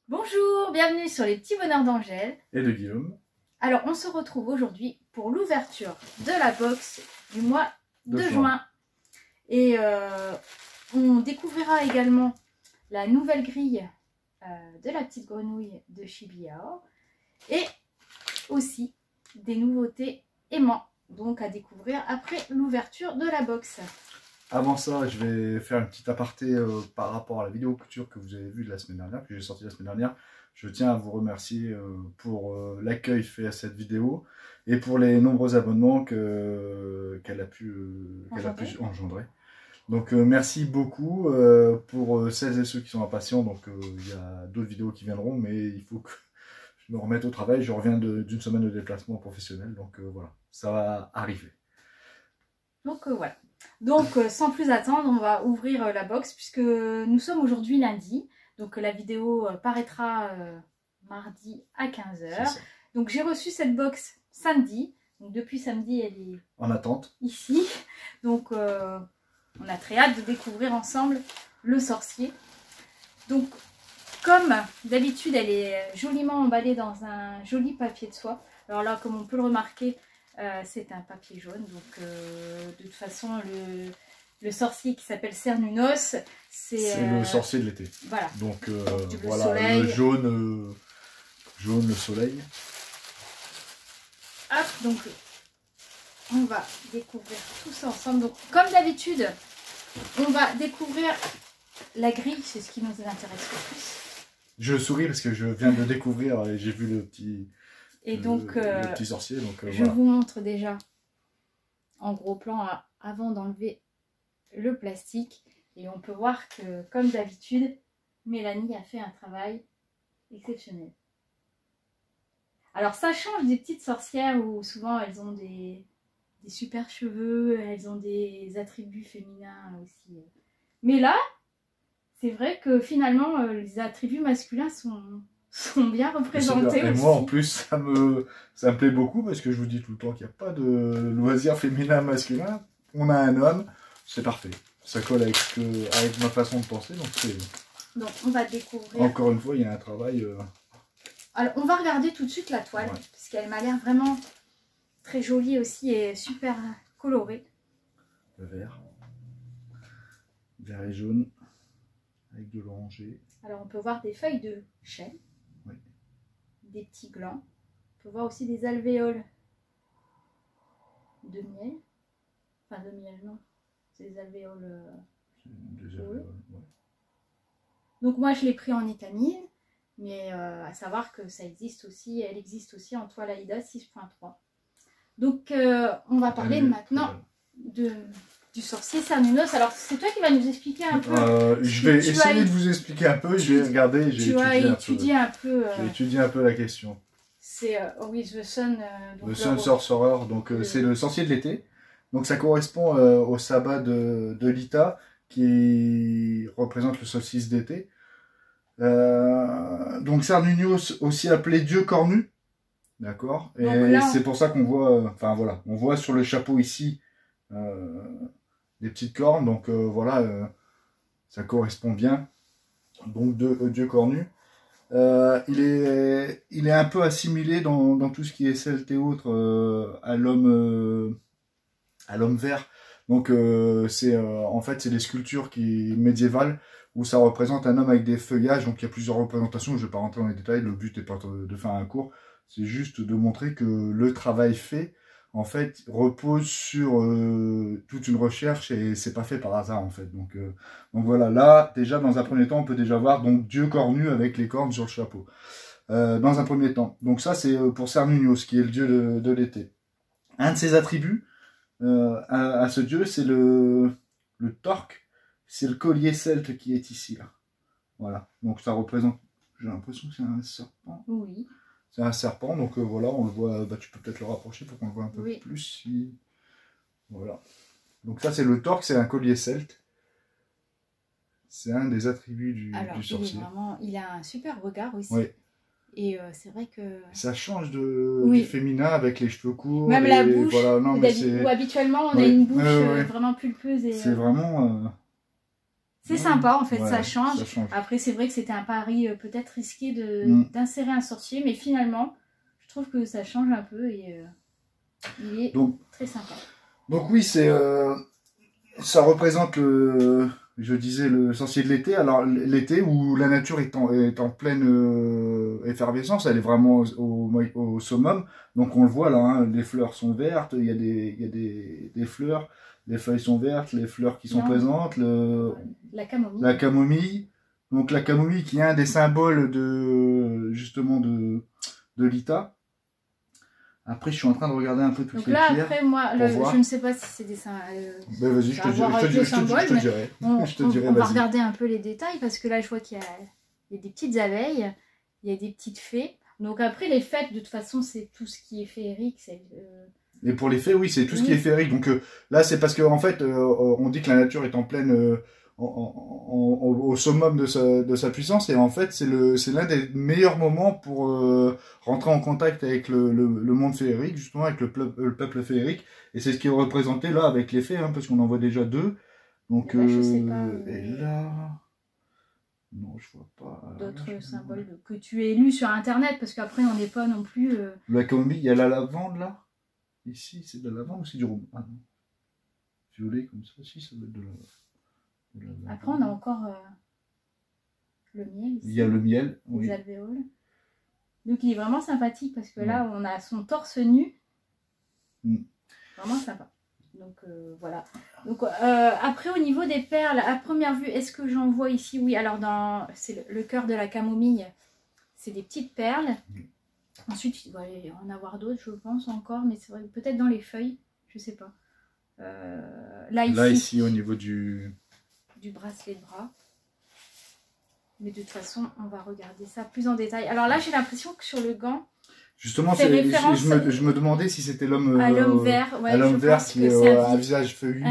Bonjour, bienvenue sur les petits bonheurs d'Angèle et de Guillaume. Alors on se retrouve aujourd'hui pour l'ouverture de la box du mois de juin. Et on découvrira également la nouvelle grille de la petite grenouille de Chibiao et aussi des nouveautés aimants, donc à découvrir après l'ouverture de la box. Avant ça, je vais faire une petite aparté par rapport à la vidéo couture que vous avez vue de la semaine dernière, que j'ai sortie la semaine dernière. Je tiens à vous remercier pour l'accueil fait à cette vidéo et pour les nombreux abonnements qu'elle a pu engendrer. Donc merci beaucoup pour celles et ceux qui sont impatients. Donc il y a d'autres vidéos qui viendront, mais il faut que je me remette au travail. Je reviens d'une semaine de déplacement professionnel, donc voilà, ça va arriver. Donc voilà. Donc sans plus attendre, on va ouvrir la box puisque nous sommes aujourd'hui lundi. Donc la vidéo paraîtra mardi à 15 h. Donc j'ai reçu cette box samedi. Donc depuis samedi, elle est en attente ici. Donc on a très hâte de découvrir ensemble le sorcier. Donc comme d'habitude, elle est joliment emballée dans un joli papier de soie. Alors là, comme on peut le remarquer, c'est un papier jaune. Donc de toute façon, le sorcier qui s'appelle Cernunnos, c'est le sorcier de l'été. Voilà. Donc voilà, le jaune, le soleil. Hop, donc on va découvrir tout ça ensemble. Donc comme d'habitude, on va découvrir la grille, c'est ce qui nous intéresse le plus. Je souris parce que je viens de découvrir et j'ai vu le petit, le petit sorcier. Donc, je vous montre déjà en gros plan avant d'enlever le plastique. Et on peut voir que, comme d'habitude, Mélanie a fait un travail exceptionnel. Alors ça change des petites sorcières où souvent elles ont des super cheveux, elles ont des attributs féminins aussi. Mais là, c'est vrai que finalement les attributs masculins sont bien représentés. Et moi en plus ça me plaît beaucoup parce que je vous dis tout le temps qu'il n'y a pas de loisir féminin masculin. On a un homme, c'est parfait. Ça colle avec ma façon de penser. Donc on va découvrir. Encore une fois, il y a un travail. Alors on va regarder tout de suite la toile, parce qu'elle m'a l'air vraiment très jolie aussi et super colorée. Le vert. Vert et jaune. Avec de l'oranger. Alors on peut voir des feuilles de chêne, des petits glands. On peut voir aussi des alvéoles de miel. Enfin de miel non, c'est des alvéoles. Donc moi je l'ai pris en étamine, mais à savoir que ça existe aussi, elle existe aussi en toile Aïda 6.3. Donc on va parler maintenant du sorcier Cernunnos. Alors c'est toi qui vas nous expliquer un peu. Je vais essayer de vous expliquer un peu. Je vais regarder. Tu as étudié un peu. J'ai étudié un peu la question. C'est The Sun. The Sun Sorcerer. Donc c'est le sorcier de l'été. Donc ça correspond au sabbat de Lita qui représente le solstice d'été. Donc Cernunnos aussi appelé Dieu cornu. D'accord. Et c'est pour ça qu'on voit. Enfin voilà, on voit sur le chapeau ici. Des petites cornes, donc voilà, ça correspond bien. Donc Dieu cornu. Il est un peu assimilé dans tout ce qui est celte et autres à l'homme vert. Donc en fait c'est des sculptures médiévales où ça représente un homme avec des feuillages. Donc il y a plusieurs représentations. Je ne vais pas rentrer dans les détails. Le but n'est pas de faire un cours, c'est juste de montrer que le travail fait en fait repose sur toute une recherche et c'est pas fait par hasard en fait. Donc voilà, là déjà dans un premier temps on peut déjà voir donc Dieu cornu avec les cornes sur le chapeau. Dans un premier temps. Donc ça c'est pour Cernunnos qui est le dieu de l'été. Un de ses attributs à ce dieu c'est le torque, c'est le collier celte qui est ici là. Voilà, donc ça représente, j'ai l'impression que c'est un serpent. Oui. C'est un serpent, donc voilà, on le voit, tu peux peut-être le rapprocher pour qu'on le voit un peu plus. Si... Voilà. Donc ça c'est le torque, c'est un collier celte. C'est un des attributs du sorcier. Il a un super regard aussi. Oui. Et c'est vrai que... Ça change du féminin avec les cheveux courts. Même la bouche, voilà. Non, où habituellement on a une bouche vraiment pulpeuse. C'est vraiment... C'est sympa, en fait, ça change. Après, c'est vrai que c'était un pari peut-être risqué d'insérer un sorcier, mais finalement, je trouve que ça change un peu et il est très sympa. Donc oui, ça représente je disais, le sorcier de l'été. Alors l'été où la nature est en pleine effervescence, elle est vraiment au summum. Donc on le voit là, hein, les fleurs sont vertes, il y a des fleurs, les feuilles sont vertes, les fleurs qui sont présentes, la camomille. La camomille. Donc la camomille qui est un des symboles justement de l'Ita. Après, je suis en train de regarder un peu toutes donc les là, pierres. Après, moi, je ne sais pas si c'est des symboles. Ben vas-y, je te dirai. On va regarder un peu les détails parce que là, je vois qu'il y a des petites abeilles, il y a des petites fées. Donc après, les fêtes, de toute façon, c'est tout ce qui est féerique. Et pour les fées, oui, c'est tout ce qui est féerique. Donc là, c'est parce qu'en fait, on dit que la nature est en pleine... au summum de sa puissance, et en fait c'est l'un des meilleurs moments pour rentrer en contact avec le monde féerique, justement avec le peuple féerique, et c'est ce qui est représenté là avec les fées, hein, parce qu'on en voit déjà 2. Donc là, je sais pas, et là non, je vois pas d'autres symboles que tu as lus sur internet, parce qu'après on n'est pas non plus la camomille, il y a la lavande là, ici c'est de la lavande ou c'est du rhum? Ah non, violet comme ça, si, ça doit être de la lavande. Après, on a encore le miel ici. Il y a le miel, les alvéoles. Donc, il est vraiment sympathique parce que là, on a son torse nu. Vraiment sympa. Donc, voilà. Donc, après, au niveau des perles, à première vue, est-ce que j'en vois ici? Oui, alors, c'est le cœur de la camomille. C'est des petites perles. Ensuite, il doit y en avoir d'autres, je pense, encore. Mais c'est vrai, peut-être dans les feuilles. Je sais pas. Là, ici, au niveau du bracelet de bras, mais de toute façon on va regarder ça plus en détail. Alors là j'ai l'impression que sur le gant justement je me demandais si c'était l'homme vert, qui a un visage feuillu,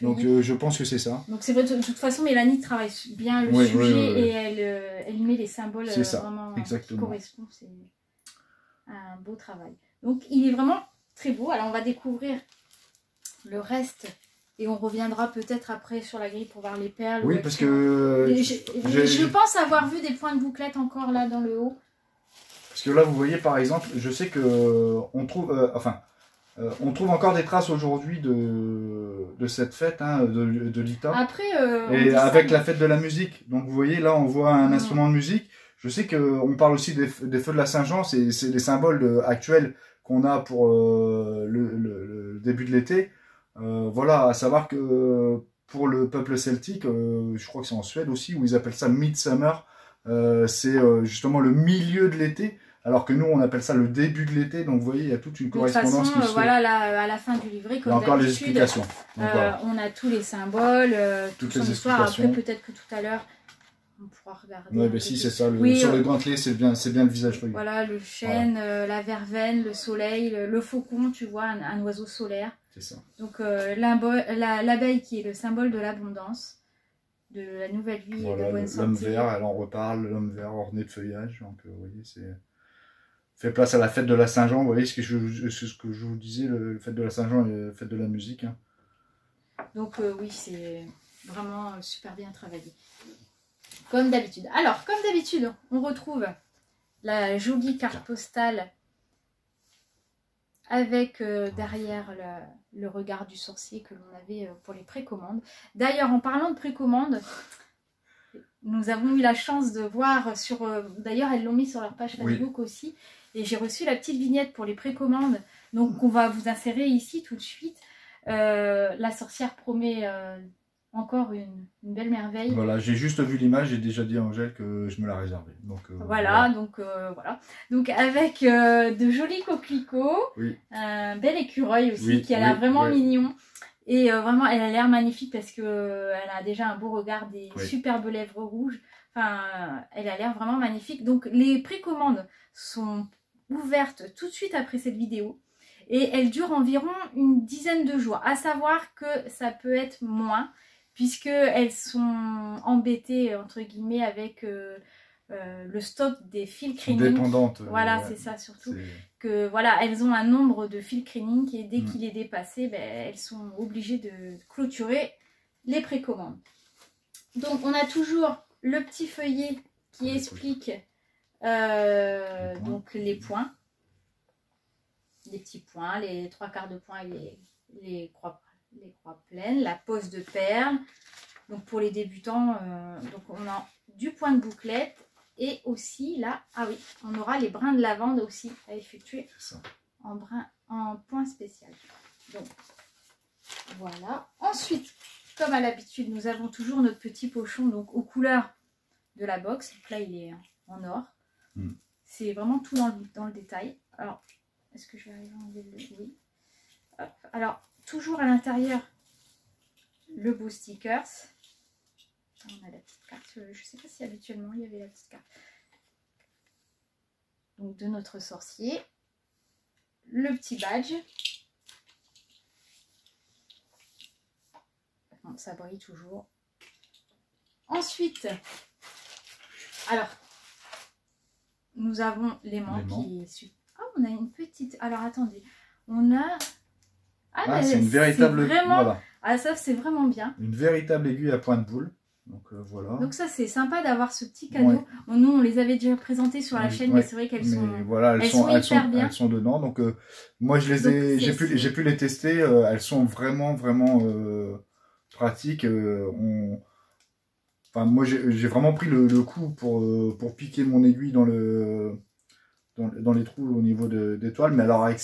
donc je pense que c'est ça. Donc c'est vrai, de toute façon Mélanie travaille bien le sujet et elle met les symboles vraiment qui correspondent. C'est un beau travail, donc il est vraiment très beau. Alors on va découvrir le reste et on reviendra peut-être après sur la grille pour voir les perles. Oui, parce que... Je pense avoir vu des points de bouclette encore là dans le haut. Parce que là, vous voyez par exemple, je sais que on trouve encore des traces aujourd'hui de cette fête, hein, de l'Ita. Après, et avec la fête de la musique. Donc vous voyez, là on voit un instrument de musique. Je sais qu'on parle aussi des feux de la Saint-Jean, c'est les symboles actuels qu'on a pour le début de l'été. Voilà, à savoir que pour le peuple celtique, je crois que c'est en Suède aussi, où ils appellent ça Midsummer, c'est justement le milieu de l'été, alors que nous on appelle ça le début de l'été. Donc vous voyez, il y a toute une correspondance qui se fait. Voilà, à la fin du livret, comme encore les explications. Donc, voilà. On a tous les symboles, toute son histoire. Après, peut-être que tout à l'heure, on pourra regarder. Ouais, ben si, c'est ça. Sur le gantelet, c'est bien le visage feuillu. Voilà, le chêne, la verveine, le soleil, le faucon, tu vois, un oiseau solaire. C'est ça. Donc l'abeille qui est le symbole de l'abondance, de la nouvelle vie et de bonne santé. L'homme vert, elle en reparle, l'homme vert orné de feuillage. Donc vous voyez, c'est fait place à la fête de la Saint-Jean. Vous voyez ce que je vous disais, le fête de la Saint-Jean et la fête de la musique. Hein. Donc oui, c'est vraiment super bien travaillé. Comme d'habitude. Alors, comme d'habitude, on retrouve la jolie carte postale avec derrière le regard du sorcier que l'on avait pour les précommandes. D'ailleurs, en parlant de précommande, nous avons eu la chance de voir sur... D'ailleurs, elles l'ont mis sur leur page Facebook aussi. Et j'ai reçu la petite vignette pour les précommandes. Donc, on va vous insérer ici tout de suite. La sorcière promet... encore une belle merveille. Voilà, j'ai juste vu l'image, j'ai déjà dit à Angèle que je me la réservais. Donc, voilà. Donc avec de jolis coquelicots, un bel écureuil aussi qui a l'air vraiment mignon. Et vraiment, elle a l'air magnifique parce que elle a déjà un beau regard, des superbes lèvres rouges. Enfin, elle a l'air vraiment magnifique. Donc les précommandes sont ouvertes tout de suite après cette vidéo. Et elles durent environ une dizaine de jours. À savoir que ça peut être moins, puisqu'elles sont embêtées, entre guillemets, avec le stock des fils Kreening. Dépendantes. Voilà, c'est ça surtout. Que voilà, elles ont un nombre de fils Kreening et dès qu'il est dépassé, elles sont obligées de clôturer les précommandes. Donc on a toujours le petit feuillet qui explique donc les points. Les petits points, les 3/4 de points et les croix pleines, la pose de perles. Donc pour les débutants, donc on a du point de bouclette et aussi là, ah oui, on aura les brins de lavande aussi à effectuer en point spécial. Donc voilà. Ensuite, comme à l'habitude, nous avons toujours notre petit pochon donc aux couleurs de la box. Donc là, il est en or. C'est vraiment tout dans le détail. Alors, est-ce que je vais arriver à enlever le... Oui. Hop. Alors, toujours à l'intérieur, le beau stickers. On a la petite carte. Je ne sais pas si habituellement, il y avait la petite carte. Donc, de notre sorcier. Le petit badge. Bon, ça brille toujours. Ensuite, alors, nous avons l'aimant qui est super. Ah, on a une petite... Alors, attendez. On a... Ah, c'est une véritable... Vraiment... Voilà. Ah, ça, c'est vraiment bien. Une véritable aiguille à point de boule. Donc, voilà. Donc ça, c'est sympa d'avoir ce petit cadeau. Ouais. Bon, nous, on les avait déjà présentés sur la chaîne, mais c'est vrai qu'elles sont... Voilà, elles sont hyper bien. Elles sont dedans. Donc, moi, j'ai pu les tester. Elles sont vraiment pratiques. Enfin, moi, j'ai vraiment pris le coup pour piquer mon aiguille dans les trous au niveau des toiles. Mais alors, avec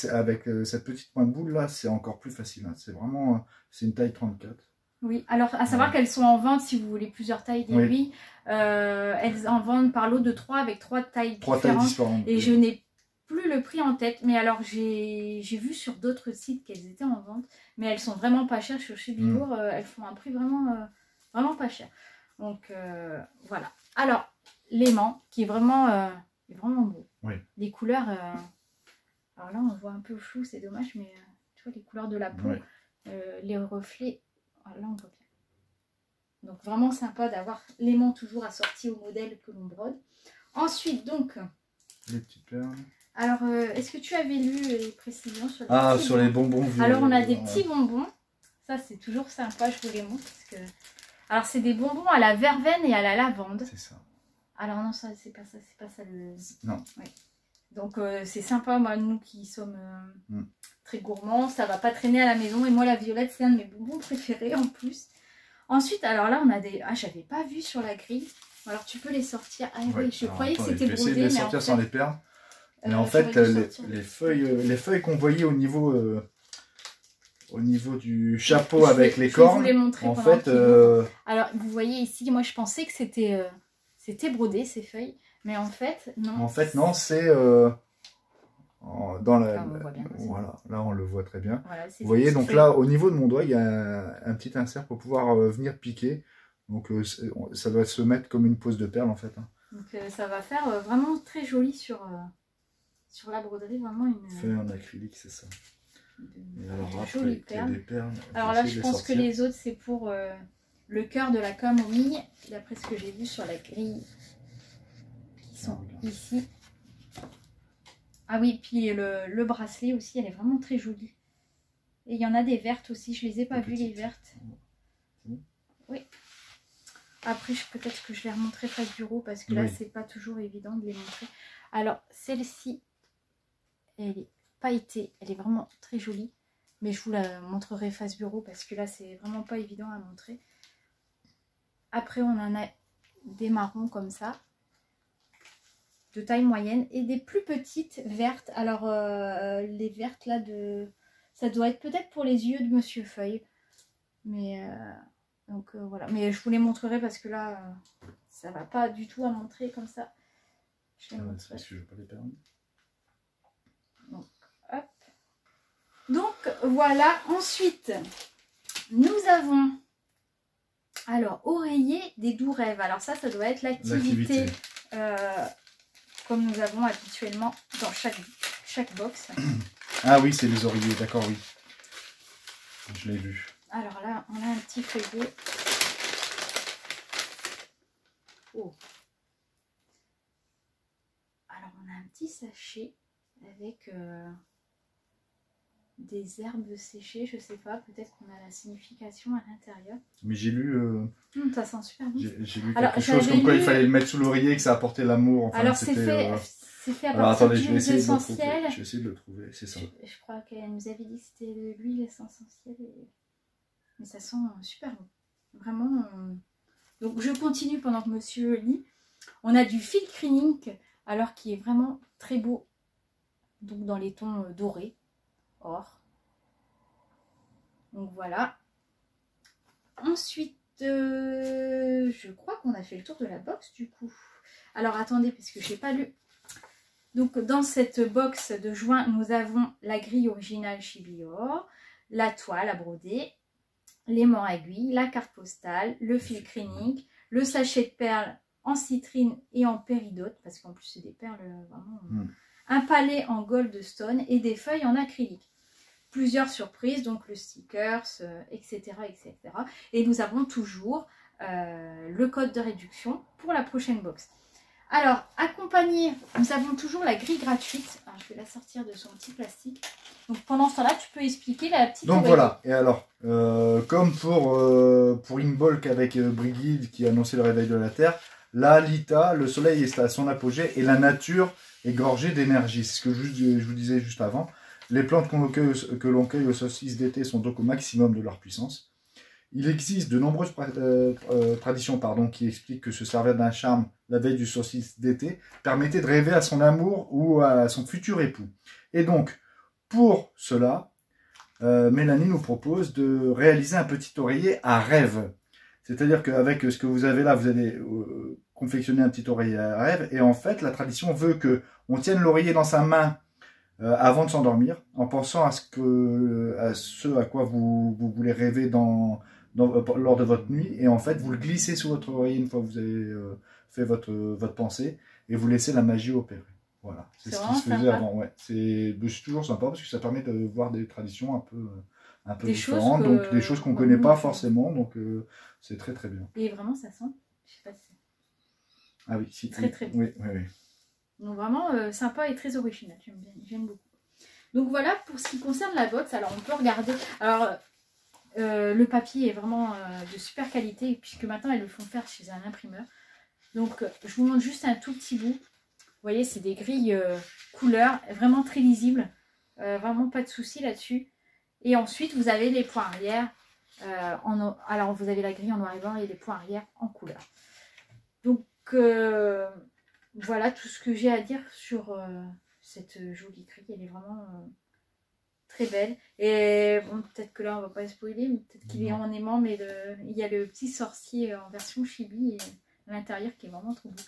cette petite pointe boule là, c'est encore plus facile. Hein. C'est vraiment, c'est une taille 34. Oui, alors à savoir qu'elles sont en vente si vous voulez plusieurs tailles d'aiguilles. Elles en vendent par lot de 3 avec 3 tailles différentes. Et je n'ai plus le prix en tête. Mais alors, j'ai vu sur d'autres sites qu'elles étaient en vente. Mais elles sont vraiment pas chères. Chez Bigour, elles font un prix vraiment pas cher. Donc voilà. Alors, l'aimant qui est vraiment beau. Oui. Les couleurs, alors là on voit un peu flou, c'est dommage, mais tu vois les couleurs de la peau, les reflets, là on voit bien. Donc vraiment sympa d'avoir l'aimant toujours assorti au modèle que l'on brode. Ensuite donc, les petites perles. Alors est-ce que tu avais lu les précisions sur les bonbons vieux. Alors on a des petits bonbons, ça c'est toujours sympa, je vous les montre parce que... Alors c'est des bonbons à la verveine et à la lavande. C'est ça. Alors non, ça c'est pas ça le... Non. Ouais. Donc c'est sympa, moi, nous qui sommes très gourmands, ça va pas traîner à la maison. Et moi la violette c'est un de mes bonbons préférés en plus. Ensuite, alors là on a des... Ah, j'avais pas vu sur la grille. Alors tu peux les sortir. Ah oui, je croyais que c'était brodé. De les sortir mais sans les perles. Mais en fait, les feuilles qu'on voyait au niveau du chapeau avec les cornes, en fait... Alors vous voyez ici, moi je pensais que c'était brodé ces feuilles. Mais en fait, non. En fait, non, c'est dans la... Voilà, là on le voit très bien. Voilà, vous voyez, donc là, au niveau de mon doigt, il y a un petit insert pour pouvoir venir piquer. Donc ça doit se mettre comme une pose de perle en fait. Hein. Donc ça va faire vraiment très joli sur la broderie, vraiment une... Fait en acrylique, c'est ça. Et alors après, il y a des perles. Alors là, je pense que les autres, c'est pour le cœur de la camomille, d'après ce que j'ai vu sur la grille. Sont ici. Ah oui, puis le bracelet aussi, elle est vraiment très jolie. Et il y en a des vertes aussi, je les ai pas vues les vertes. Oui. Après, peut-être que je les remontrerai face bureau parce que là, c'est pas toujours évident de les montrer. Alors, celle-ci, elle est pailletée, elle est vraiment très jolie. Mais je vous la montrerai face bureau parce que là, c'est vraiment pas évident à montrer. Après, on en a des marrons comme ça. De taille moyenne et des plus petites vertes. Alors les vertes là ça doit être peut-être pour les yeux de Monsieur Feuille, mais donc voilà, mais je vous les montrerai parce que là ça va pas du tout à montrer comme ça. Je les montrerai. Je vais pas les perdre. Donc hop, donc voilà. Ensuite nous avons alors oreiller des doux rêves. Alors ça doit être l'activité comme nous avons habituellement dans chaque box. Ah oui, c'est les oreillers, d'accord, oui. Je l'ai vu. Alors là, on a un petit feuillet. Oh. Alors, on a un petit sachet avec des herbes séchées, je sais pas, peut-être qu'on a la signification à l'intérieur. Mais j'ai lu... ça sent super bon. J'ai lu quelque chose comme quoi il fallait le mettre sous l'oreiller, que ça apportait l'amour. Enfin, alors c'est fait à alors, partir attendez, je vais essayer essentielle. Je vais essayer de le trouver, c'est ça. Je crois qu'elle nous avait dit que c'était de l'huile essentielle. Mais ça sent super bon. Vraiment. Donc je continue pendant que monsieur lit. On a du Filkrinic, alors qui est vraiment très beau. Donc dans les tons dorés, or. Donc voilà. Ensuite, je crois qu'on a fait le tour de la box du coup. Alors attendez, parce que je n'ai pas lu. Donc dans cette box de juin, nous avons la grille originale Chibior, la toile à broder, l'aimant à aiguille, la carte postale, le Filkrinic, le sachet de perles en citrine et en péridote, parce qu'en plus c'est des perles vraiment... Un palais en goldstone et des feuilles en acrylique. Plusieurs surprises, donc le stickers, etc., etc. Et nous avons toujours le code de réduction pour la prochaine box. Alors, accompagné, nous avons toujours la grille gratuite. Alors, je vais la sortir de son petit plastique. Donc, pendant ce temps-là, tu peux expliquer la petite... Donc, voilà. Et alors, comme pour Inbolk avec Brigid qui annonçait le réveil de la Terre, là, Lita, le soleil est à son apogée et la nature est gorgée d'énergie. C'est ce que je vous disais juste avant. Les plantes que l'on cueille aux solstices d'été sont donc au maximum de leur puissance. Il existe de nombreuses traditions qui expliquent que se servir d'un charme la veille du solstice d'été permettait de rêver à son amour ou à son futur époux. Et donc, pour cela, Mélanie nous propose de réaliser un petit oreiller à rêve. C'est-à-dire qu'avec ce que vous avez là, vous allez confectionner un petit oreiller à rêve. Et en fait, la tradition veut qu'on tienne l'oreiller dans sa main avant de s'endormir, en pensant à ce à quoi vous voulez rêver lors de votre nuit. Et en fait, vous le glissez sous votre oreiller une fois que vous avez fait votre pensée. Et vous laissez la magie opérer. Voilà, c'est ce qui se faisait avant. Ouais. C'est toujours sympa parce que ça permet de voir des traditions un peu différentes, donc des choses qu'on ne connaît pas forcément, donc c'est très très bien. Et vraiment ça sent, je sais pas si... Ah oui, si. Très très bien. Oui, oui, oui. Donc vraiment sympa et très original, j'aime beaucoup. Donc voilà pour ce qui concerne la box. Alors on peut regarder, alors le papier est vraiment de super qualité puisque maintenant ils le font faire chez un imprimeur. Donc je vous montre juste un tout petit bout. Vous voyez, c'est des grilles couleurs, vraiment très lisibles. Vraiment pas de souci là-dessus. Et ensuite, vous avez les points arrière. Alors, vous avez la grille en noir et blanc et les points arrière en couleur. Donc, voilà tout ce que j'ai à dire sur cette jolie grille. Elle est vraiment très belle. Et bon, peut-être que là, on va pas spoiler, mais peut-être qu'il est en aimant. Mais il y a le petit sorcier en version chibi à l'intérieur qui est vraiment trop beau.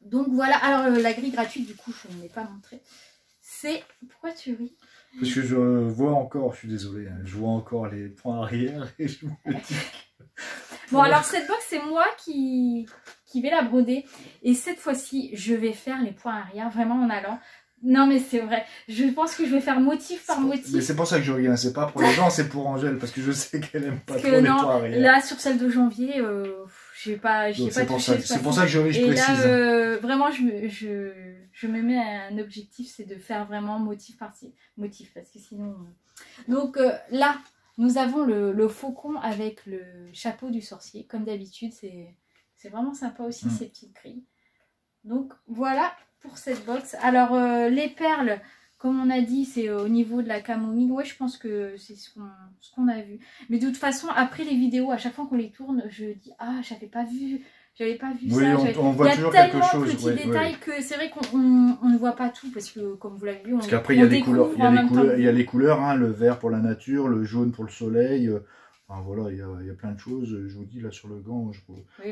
Donc voilà, alors la grille gratuite, du coup, je ne l'ai pas montré. C'est... Pourquoi tu ris? Parce que je vois encore, je suis désolé, hein, je vois encore les points arrière et je me dis... Bon, alors cette box, c'est moi qui vais la broder. Et cette fois-ci, je vais faire les points arrière, vraiment en allant. Non, mais c'est vrai. Je pense que je vais faire motif par motif. Mais c'est pour ça que je regarde, c'est pas pour les gens, c'est pour Angèle, parce que je sais qu'elle aime pas trop les points arrière. Là, sur celle de janvier... j'ai pas touché. C'est pour ça que je précise. Là, vraiment, je me mets un objectif, c'est de faire vraiment motif par motif, parce que sinon... Donc là, nous avons le faucon avec le chapeau du sorcier. Comme d'habitude, c'est vraiment sympa aussi, ces petites grilles. Donc voilà pour cette box. Alors, les perles, comme on a dit, c'est au niveau de la camomille. Ouais, je pense que c'est ce qu'on a vu. Mais de toute façon, après les vidéos, à chaque fois qu'on les tourne, je dis « Ah, j'avais pas vu ça. » On voit toujours quelque chose. Il y a tellement de petits détails que c'est vrai qu'on ne voit pas tout. Parce que, comme vous l'avez vu, parce qu'après, il y a les couleurs. Il y a les couleurs, hein, le vert pour la nature, le jaune pour le soleil. Enfin, voilà, il y a plein de choses. Je vous dis, là, sur le gant,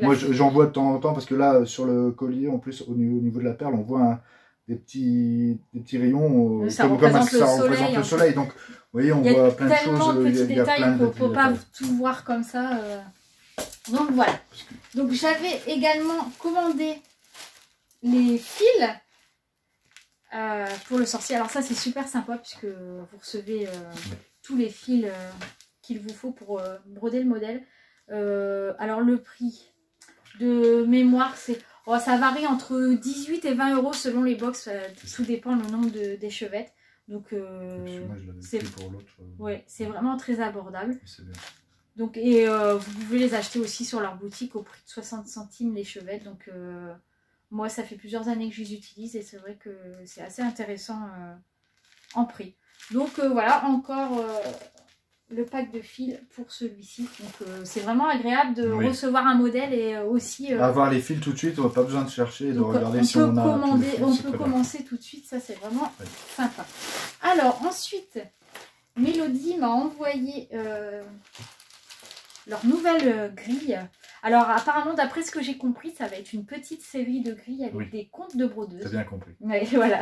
moi, j'en vois de temps en temps. Parce que là, sur le collier, en plus, au niveau de la perle, on voit des petits rayons ça représente le soleil. Donc, vous voyez, on voit plein de choses. Il y a plein de petits détails, il ne faut pas tout voir comme ça. Donc voilà. Donc j'avais également commandé les fils pour le sorcier. Alors ça, c'est super sympa puisque vous recevez tous les fils qu'il vous faut pour broder le modèle. Alors le prix de mémoire, c'est... Oh, ça varie entre 18 et 20 € selon les box, tout dépend le nombre d'échevettes. Donc, moi, je l'avais pris pour l'autre. Ouais, c'est vraiment très abordable. C'est bien. Donc, vous pouvez les acheter aussi sur leur boutique au prix de 60 centimes les chevettes. Donc, moi, ça fait plusieurs années que je les utilise et c'est vrai que c'est assez intéressant en prix. Donc, voilà, encore le pack de fils pour celui-ci. Donc, c'est vraiment agréable de recevoir un modèle et aussi... avoir les fils tout de suite, on n'a pas besoin de chercher et de regarder si on a commander, tous les fils. On peut commencer tout de suite, ça c'est vraiment sympa. Alors, ensuite, Mélodie m'a envoyé leur nouvelle grille. Alors apparemment, d'après ce que j'ai compris, ça va être une petite série de grilles avec des comptes de brodeuses. T'as bien compris. Ouais, voilà.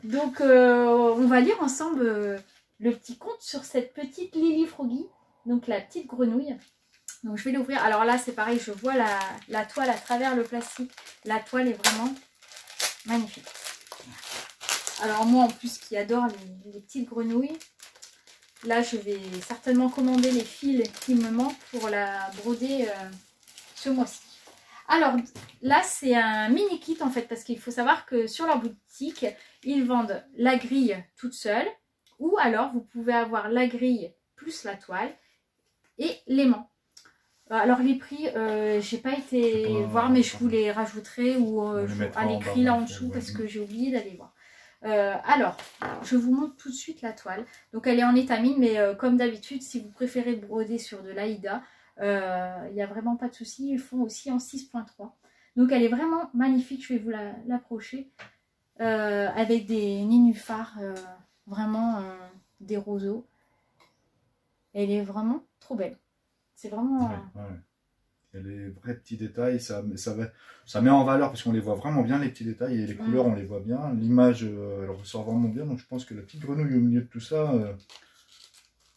Donc on va lire ensemble le petit conte sur cette petite Lily Froggy, donc la petite grenouille. Donc je vais l'ouvrir. Alors là, c'est pareil, je vois la toile à travers le plastique. La toile est vraiment magnifique. Alors moi, en plus, qui adore les petites grenouilles, là, je vais certainement commander les fils qui me manquent pour la broder ce mois-ci. Alors là, c'est un mini kit en fait, parce qu'il faut savoir que sur leur boutique, ils vendent la grille toute seule, ou alors vous pouvez avoir la grille plus la toile et l'aimant. Alors les prix, j'ai pas été voir, mais je vous les rajouterai ou à l'écrit là en dessous parce que j'ai oublié d'aller voir. Alors, je vous montre tout de suite la toile. Donc elle est en étamine, mais comme d'habitude, si vous préférez broder sur de l'Aïda, il n'y a vraiment pas de souci. Ils font aussi en 6.3. Donc elle est vraiment magnifique, je vais vous l'approcher. Avec des nénuphars, vraiment des roseaux. Elle est vraiment trop belle. C'est vraiment... Il y a les vrais petits détails, ça met en valeur parce qu'on les voit vraiment bien, les petits détails, et les couleurs, on les voit bien. L'image, elle ressort vraiment bien, donc je pense que la petite grenouille au milieu de tout ça,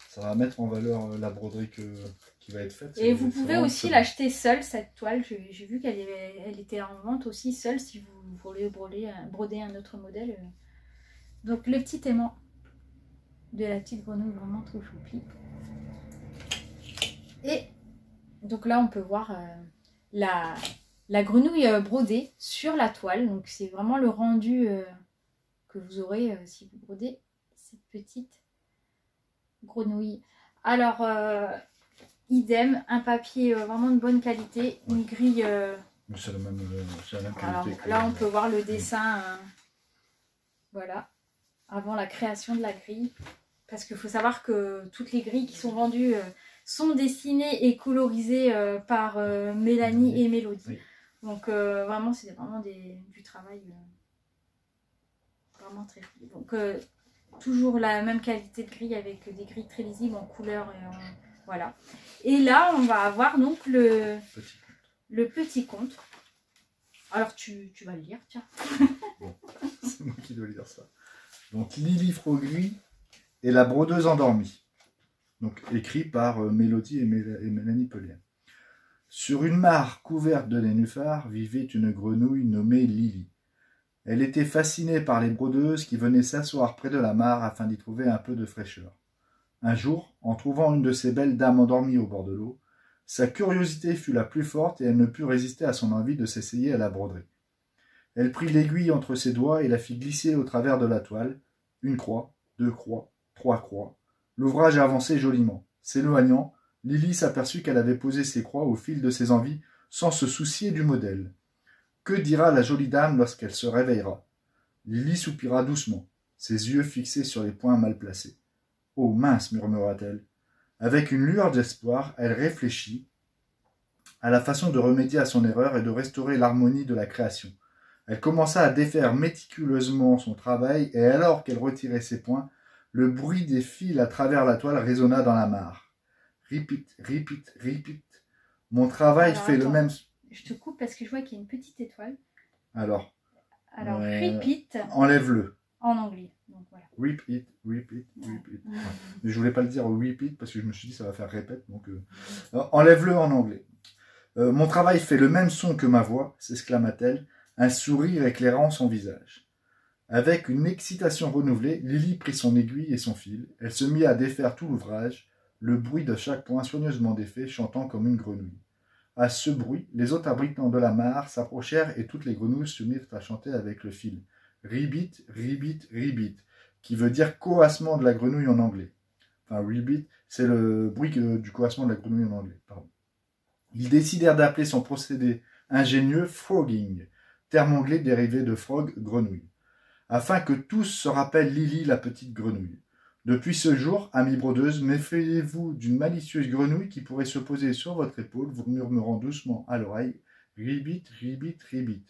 ça va mettre en valeur la broderie qui va être faite. Et vous pouvez aussi l'acheter seule, cette toile. J'ai vu qu'elle était en vente aussi seule si vous voulez broder un autre modèle. Donc le petit aimant de la petite grenouille, vraiment trop choupi. Et donc là, on peut voir la grenouille brodée sur la toile. Donc c'est vraiment le rendu que vous aurez si vous brodez cette petite grenouille. Alors, idem, un papier vraiment de bonne qualité, une grille... c'est la même qualité. Alors, là, on peut voir le dessin, voilà, avant la création de la grille. Parce qu'il faut savoir que toutes les grilles qui sont vendues... sont dessinées et colorisées par Mélanie et Mélodie. Oui. Donc vraiment, c'est vraiment du travail vraiment très joli. Donc toujours la même qualité de grille avec des grilles très lisibles en couleur. Voilà. Et là, on va avoir donc le petit conte. Alors tu vas le lire, tiens. Bon, c'est moi qui dois lire ça. Donc Lily Froggy et la brodeuse endormie. Donc écrit par Mélodie et Mélanie Pellier. Sur une mare couverte de nénuphars vivait une grenouille nommée Lily. Elle était fascinée par les brodeuses qui venaient s'asseoir près de la mare afin d'y trouver un peu de fraîcheur. Un jour, en trouvant une de ces belles dames endormies au bord de l'eau, sa curiosité fut la plus forte et elle ne put résister à son envie de s'essayer à la broderie. Elle prit l'aiguille entre ses doigts et la fit glisser au travers de la toile. Une croix, 2 croix, 3 croix. L'ouvrage avançait joliment. S'éloignant, Lily s'aperçut qu'elle avait posé ses croix au fil de ses envies sans se soucier du modèle. Que dira la jolie dame lorsqu'elle se réveillera? Lily soupira doucement, ses yeux fixés sur les points mal placés. « Oh mince !» murmura-t-elle. Avec une lueur d'espoir, elle réfléchit à la façon de remédier à son erreur et de restaurer l'harmonie de la création. Elle commença à défaire méticuleusement son travail et alors qu'elle retirait ses points, le bruit des fils à travers la toile résonna dans la mare. Repeat, repeat, repeat. Mon travail fait le même... Je te coupe parce que je vois qu'il y a une petite étoile. Alors repeat. Enlève-le. En anglais. Donc, voilà. Repeat, repeat, repeat. Ouais. Mais je voulais pas le dire repeat parce que je me suis dit ça va faire répète. Donc enlève-le en anglais. Mon travail fait le même son que ma voix, s'exclama-t-elle, un sourire éclairant son visage. Avec une excitation renouvelée, Lily prit son aiguille et son fil. Elle se mit à défaire tout l'ouvrage, le bruit de chaque point soigneusement défait, chantant comme une grenouille. À ce bruit, les autres habitants de la mare s'approchèrent et toutes les grenouilles se mirent à chanter avec le fil. Ribit, ribit, ribit, qui veut dire coassement de la grenouille en anglais. Enfin, rebeat, c'est le bruit du coassement de la grenouille en anglais. Pardon. Ils décidèrent d'appeler son procédé ingénieux frogging, terme anglais dérivé de frog, grenouille, afin que tous se rappellent Lily, la petite grenouille. Depuis ce jour, amis brodeuses, méfiez-vous d'une malicieuse grenouille qui pourrait se poser sur votre épaule, vous murmurant doucement à l'oreille « Ribbit, ribbit, ribbit »,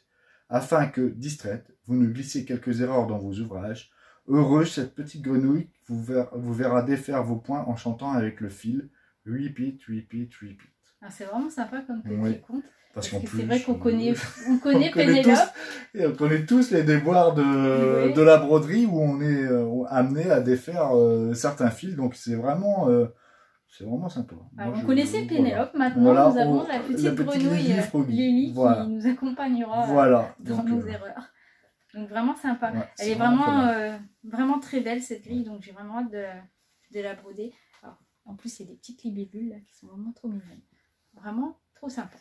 afin que, distraite, vous ne glissiez quelques erreurs dans vos ouvrages. Heureuse, cette petite grenouille vous verra défaire vos poings en chantant avec le fil « Repeat, repeat, repeat ». C'est vraiment sympa comme petit conte. Parce que plus, c'est vrai qu'on connaît Pénélope. Et on connaît tous les déboires de la broderie où on est amené à défaire certains fils. Donc c'est vraiment sympa. Alors, on connaissait Pénélope, maintenant nous avons la petite grenouille Lily qui nous accompagnera dans nos erreurs. Donc vraiment sympa. Ouais, elle est vraiment très belle cette grille, donc j'ai vraiment hâte de la broder. Alors, en plus il y a des petites libellules là, qui sont vraiment trop mignonnes. Vraiment trop sympa.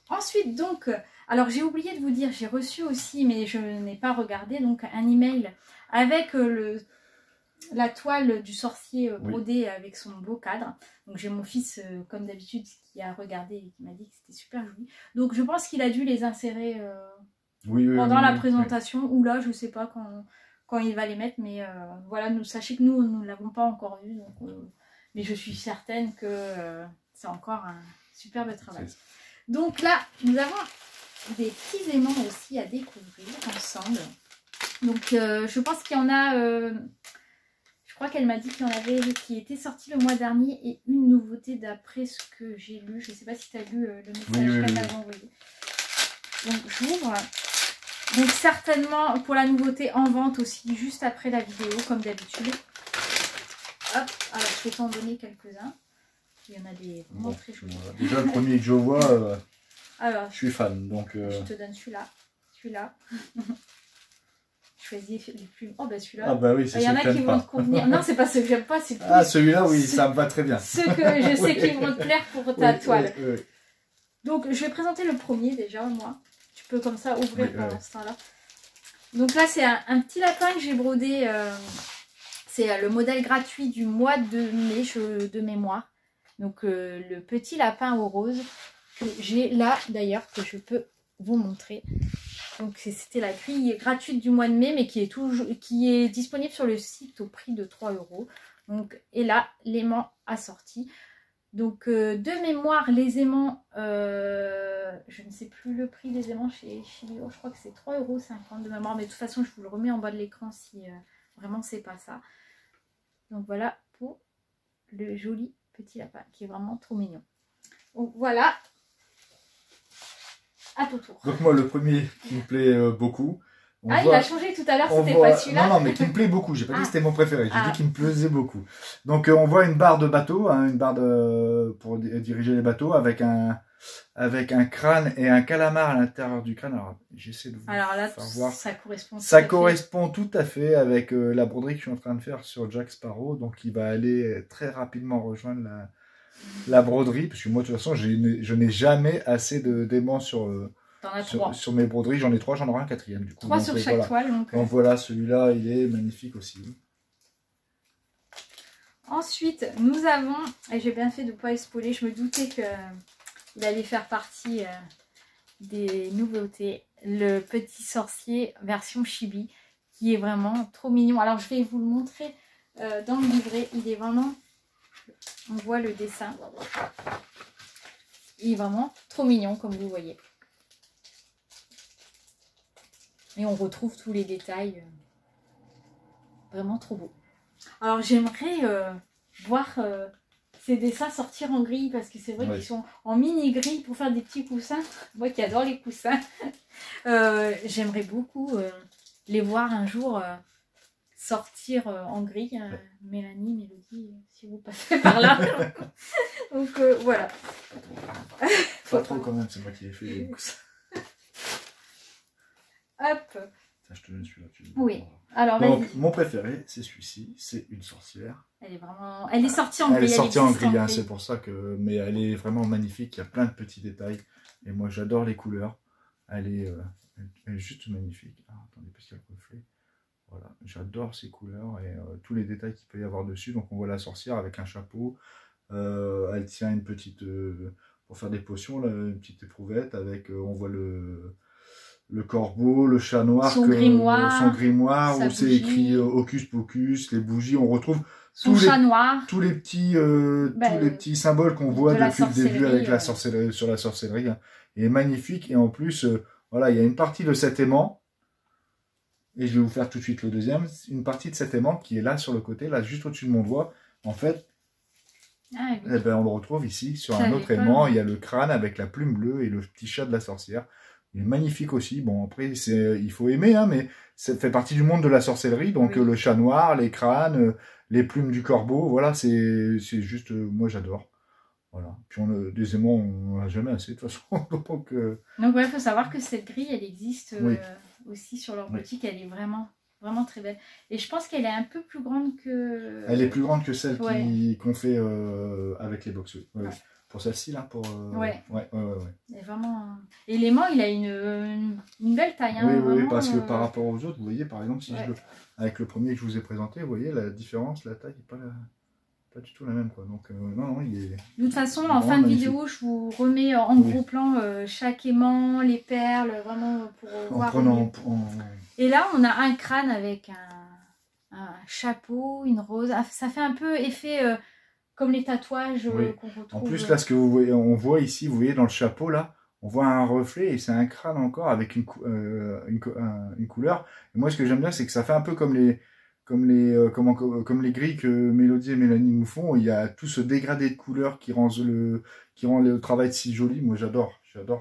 Ensuite, donc, alors j'ai oublié de vous dire, j'ai reçu aussi, mais je n'ai pas regardé, donc un email avec la toile du sorcier brodée avec son beau cadre. Donc j'ai mon fils, comme d'habitude, qui a regardé et qui m'a dit que c'était super joli. Donc je pense qu'il a dû les insérer pendant la présentation, ou là, je ne sais pas quand il va les mettre, mais voilà, sachez que nous ne l'avons pas encore vu, donc, mais je suis certaine que c'est encore un superbe travail. Donc là, nous avons des petits aimants aussi à découvrir ensemble. Donc je pense qu'il y en a, je crois qu'elle m'a dit qu'il y en avait qui étaient sortis le mois dernier et une nouveauté d'après ce que j'ai lu. Je ne sais pas si tu as lu le message qu'elle m'avait envoyé. Donc j'ouvre. Donc certainement pour la nouveauté en vente aussi, juste après la vidéo comme d'habitude. Hop, alors je vais t'en donner quelques-uns. Il y en a des vraiment très jolis. Déjà, le premier que je vois, alors, je suis fan. Donc, je te donne celui-là. Celui-là. Choisis les plus. Oh, bah celui-là. Ah, bah oui, c'est il y en a qui vont te convenir. Non, c'est pas ceux que j'aime pas. C'est plus... Ah, celui-là, oui, ça me va très bien. Ceux que je sais qu'ils vont te plaire pour ta toile. Oui. Donc, je vais présenter le premier déjà, moi. Tu peux comme ça ouvrir pendant ce temps-là. Donc là, c'est un petit lapin que j'ai brodé. C'est le modèle gratuit du mois de mai, de mémoire. Donc le petit lapin au rose que j'ai là d'ailleurs, que je peux vous montrer. Donc c'était la grille gratuite du mois de mai, mais qui est disponible sur le site au prix de 3 €. Donc, et là, l'aimant assorti. Donc de mémoire, les aimants, je ne sais plus le prix des aimants chez Chilio, je crois que c'est 3,50 € de mémoire, mais de toute façon je vous le remets en bas de l'écran si vraiment c'est pas ça. Donc voilà pour le joli petit lapin qui est vraiment trop mignon. Donc voilà, à ton tour. Donc moi le premier qui me plaît beaucoup. Il a changé tout à l'heure, c'était pas celui-là. Non, mais qui me plaît beaucoup, j'ai pas dit que c'était mon préféré, j'ai dit qu'il me plaisait beaucoup. Donc on voit une barre de bateau, hein, une barre pour diriger les bateaux avec un crâne et un calamar à l'intérieur du crâne. Alors j'essaie de vous faire voir. Ça correspond tout à fait avec la broderie que je suis en train de faire sur Jack Sparrow. Donc il va aller très rapidement rejoindre la broderie, parce que moi de toute façon je n'ai jamais assez d'aimants sur mes broderies. J'en ai 3, j'en aurai un 4e du coup. 3 sur chaque toile. Donc voilà, celui-là il est magnifique aussi. Ensuite nous avons, et j'ai bien fait de ne pas spoiler, je me doutais qu'il allait faire partie des nouveautés, le petit sorcier version chibi qui est vraiment trop mignon. Alors je vais vous le montrer dans le livret, il est vraiment, on voit le dessin, il est vraiment trop mignon comme vous voyez. Et on retrouve tous les détails, vraiment trop beau. Alors j'aimerais voir ces dessins sortir en grille, parce que c'est vrai qu'ils sont en mini grille pour faire des petits coussins. Moi qui adore les coussins, j'aimerais beaucoup les voir un jour sortir en grille. Mélanie, Mélodie, si vous passez par là. Donc voilà. Pas trop quand même, c'est moi qui ai fait les coussins. Hop. Ça, je te donne celui-là. Oui. Alors, donc, mon préféré, c'est celui-ci. C'est une sorcière. Elle est vraiment... Elle est sortie en grille. Elle est sortie en grille, hein, c'est pour ça que... Mais elle est vraiment magnifique. Il y a plein de petits détails. Et moi, j'adore les couleurs. Elle est juste magnifique. Ah, attendez, parce qu'il y a le reflet. Voilà. J'adore ces couleurs et tous les détails qu'il peut y avoir dessus. Donc on voit la sorcière avec un chapeau. Elle tient une petite... pour faire des potions, là, une petite éprouvette avec... on voit le corbeau, le chat noir, son grimoire où c'est écrit Hocus Pocus, les bougies. On retrouve son chat noir. tous les petits symboles qu'on voit depuis le début avec la sorcellerie, sur la sorcellerie. Hein. Il est magnifique et en plus, voilà, il y a une partie de cet aimant. Et je vais vous faire tout de suite le deuxième. Une partie de cet aimant qui est là sur le côté, là juste au-dessus de mon doigt. En fait, oui. eh ben, on le retrouve ici sur un autre aimant. Il y a le crâne avec la plume bleue et le petit chat de la sorcière. Il est magnifique aussi. Bon, après, il faut aimer, hein, mais ça fait partie du monde de la sorcellerie. Donc, le chat noir, les crânes, les plumes du corbeau, voilà, c'est juste... moi, j'adore. Voilà. Puis, des aimants, on n'en a jamais assez, de toute façon. Donc, ouais, il faut savoir que cette grille, elle existe aussi sur leur boutique. Elle est vraiment très belle. Et je pense qu'elle est un peu plus grande que... Elle est plus grande que celle qu'on fait avec les box. Pour celle-ci, là, pour... Ouais. Et vraiment... Et l'aimant, il a une belle taille. Hein, oui, vraiment, parce que par rapport aux autres, vous voyez, par exemple, si avec le premier que je vous ai présenté, vous voyez, la différence, la taille n'est pas du tout la même, quoi. Donc, non, il est... De toute façon, en fin de vidéo, je vous remets en gros plan chaque aimant, les perles, vraiment pour voir... Et là, on a un crâne avec un chapeau, une rose. Ça fait un peu effet... comme les tatouages qu'on retrouve. En plus, là, ce que vous voyez, on voit ici, vous voyez dans le chapeau, là, on voit un reflet et c'est un crâne encore avec une couleur. Et moi, ce que j'aime bien, c'est que ça fait un peu comme les grilles que Mélodie et Mélanie nous font. Il y a tout ce dégradé de couleurs qui rend le travail si joli. Moi, j'adore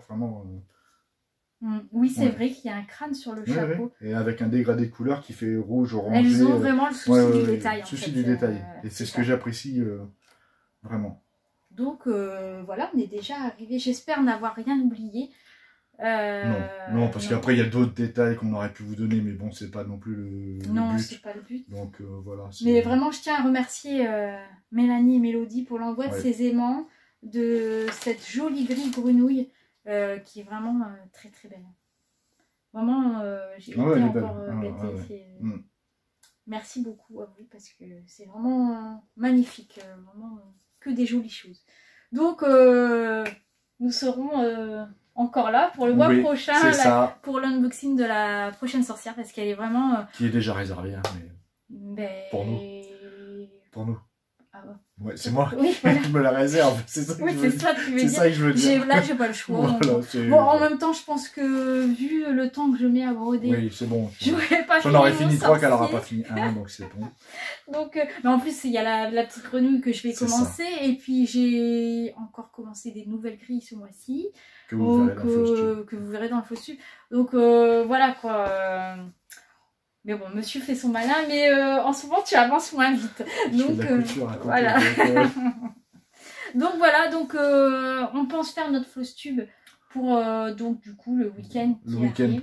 vraiment. Oui, c'est vrai qu'il y a un crâne sur le chapeau. Et avec un dégradé de couleurs qui fait rouge, orange. Elles ont vraiment le souci du détail. Le souci du détail. Et c'est ce que j'apprécie. Vraiment. Donc voilà, on est déjà arrivé. J'espère n'avoir rien oublié. Non, parce qu'après il y a d'autres détails qu'on aurait pu vous donner, mais bon, c'est pas non plus le but. Non, c'est pas le but. Donc voilà. Mais vraiment, je tiens à remercier Mélanie et Mélodie pour l'envoi de ces aimants, de cette jolie grille grenouille qui est vraiment très très belle. Vraiment, j'ai été encore gâtée. Merci beaucoup à vous parce que c'est vraiment magnifique, vraiment que des jolies choses. Donc nous serons encore là pour le mois prochain, pour l'unboxing de la prochaine sorcière parce qu'elle est vraiment... Qui est déjà réservée, hein, mais pour nous. Pour nous. Ah ouais. Ouais, c'est moi qui me la réserve. C'est ça que je veux dire. C'est ça que je veux dire. Là, j'ai pas le choix. Voilà, bon, en même temps, je pense que vu le temps que je mets à broder, c'est bon. J'aurais pas fini. J'en aurais fini 3 qu'elle n'aura pas fini 1, donc c'est bon. Donc, mais en plus, il y a la petite grenouille que je vais commencer. Et puis, j'ai encore commencé des nouvelles grilles ce mois-ci. Que vous verrez dans le faux tube. Donc, voilà quoi. Mais bon, monsieur fait son malin, mais en ce moment tu avances moins vite. Donc voilà. Donc voilà, donc on pense faire notre floss tube pour donc du coup le week-end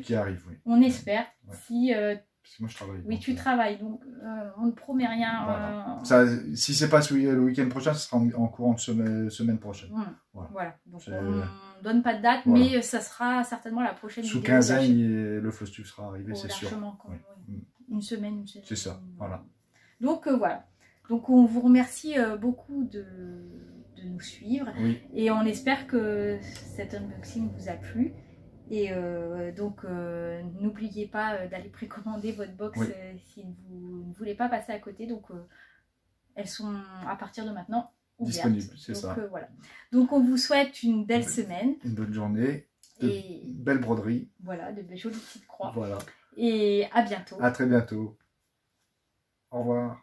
qui arrive. Oui. On espère. Si parce que moi je travaille. Oui, tu travailles, donc on ne promet rien. Voilà. Si c'est pas le week-end prochain, ce sera en courant de semaine prochaine. Voilà. Donc on donne pas de date, mais ça sera certainement la prochaine vidéo. Sous quinzaine, le floss tube sera arrivé, c'est sûr. Une semaine. C'est ça, voilà. Donc voilà. Donc on vous remercie beaucoup de nous suivre. Et on espère que cet unboxing vous a plu. Et donc n'oubliez pas d'aller précommander votre box si vous ne voulez pas passer à côté. Donc elles sont à partir de maintenant ouvertes. Disponibles, c'est ça. Voilà. Donc on vous souhaite une belle semaine. Une bonne journée. Et belle broderie. Voilà, de jolies petites croix. Voilà. Et à bientôt. À très bientôt. Au revoir.